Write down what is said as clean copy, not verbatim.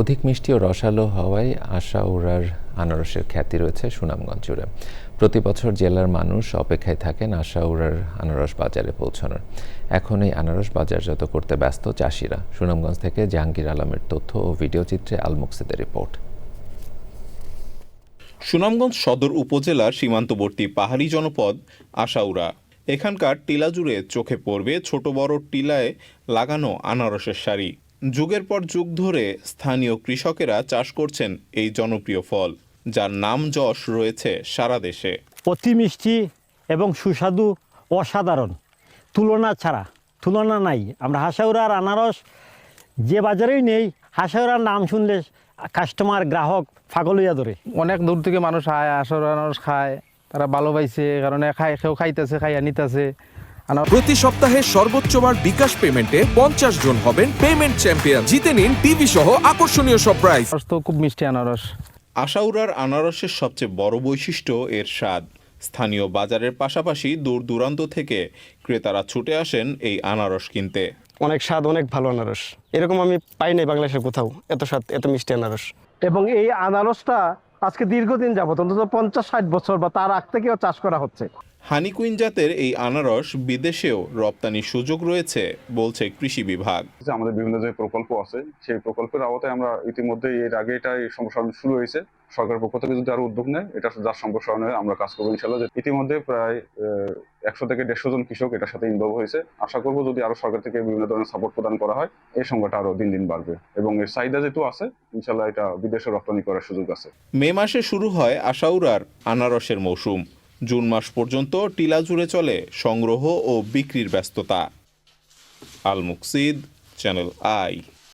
অধিক মিষ্টি ও রসালো হওয়ায় আশাউড়ার আনারসের খ্যাতি রয়েছে সুনামগঞ্জ জুড়ে। প্রতি বছর জেলার মানুষ অপেক্ষায় থাকেন আশাউড়ার আনারস বাজারে পৌঁছানোর। এখন এই আনারস বাজারজাত করতে ব্যস্ত চাষিরা। সুনামগঞ্জ থেকে জাহাঙ্গীর আলমের তথ্য ও ভিডিওচিত্রে আল মুকসিদের রিপোর্ট। সুনামগঞ্জ সদর উপজেলার সীমান্তবর্তী পাহাড়ি জনপদ আশাউড়া। এখানকার টিলা জুড়ে চোখে পড়বে ছোট বড় টিলায় লাগানো আনারসের সারি। যুগের পর যুগ ধরে স্থানীয় কৃষকেরা চাষ করছেন এই জনপ্রিয় ফল, যার নাম যশ রয়েছে সারা দেশে। অতি মিষ্টি এবং সুস্বাদু, অসাধারণ, তুলনা নাই। আমরা আশাউড়ার আনারস যে বাজারেই নেই, আশাউড়ার নাম শুনলে কাস্টমার গ্রাহক পাগল হইয়া ধরে। অনেক দূর থেকে মানুষ আয় আশাউড়ার আনারস খায়, তারা ভালো পাইছে কারণে কেউ খাইতেছে, খাইয়া নিতেছে। প্রতি সপ্তাহে সর্বোচ্চবার বিকাশ পেমেন্টে 50 জন হবেন পেমেন্ট চ্যাম্পিয়ন। জিতে নিন টিভি সহ আকর্ষণীয় সব প্রাইজ। তো খুব মিষ্টি আনারস। আশাউড়ার আনারসের সবচেয়ে বড় বৈশিষ্ট্য এর স্বাদ। স্থানীয় বাজারের পাশাপাশি দূর দূরান্ত থেকে ক্রেতারা ছুটে আসেন এই আনারস কিনতে। অনেক স্বাদ, অনেক ভালো আনারস। এরকম আমি পাই নাই বাংলাদেশের কোথাও, এত স্বাদ, এত মিষ্টি আনারস। এবং এই আনারসটা আজকে দীর্ঘদিন যাবত, অন্তত 50-60 বছর বা তার আগ থেকেও চাষ করা হচ্ছে। হানি কুইন জাতের এই আনারস বিদেশেও রপ্তানির সুযোগ রয়েছে বলছে কৃষি বিভাগ। আমাদের বিভিন্ন যে প্রকল্প আছে, সেই প্রকল্পের আওতায় আমরা ইতিমধ্যে এর আগে এটা সম্প্রসারণ শুরু হয়েছে। সরকারের পক্ষ থেকে যদি আরো উদ্যোগ নেয়, এটা যার সম্প্রসারণে আমরা কাজ করবো ইনশাল্লাহ। ইতিমধ্যে প্রায় 100 থেকে 150 জন কৃষক এটার সাথে ইনভলভ হয়েছে। আশা করবো যদি আরো সরকার থেকে বিভিন্ন ধরনের সাপোর্ট প্রদান করা হয়, এই সংখ্যাটা আরো দিন দিন বাড়বে এবং এর চাহিদা যেহেতু আছে, ইনশাল্লাহ এটা বিদেশে রপ্তানি করার সুযোগ আছে। মে মাসে শুরু হয় আশাউড়ার আনারসের মৌসুম। জুন মাস পর্যন্ত টিলা জুড়ে চলে সংগ্রহ ও বিক্রির ব্যস্ততা। আল মুকসিদ, চ্যানেল আই।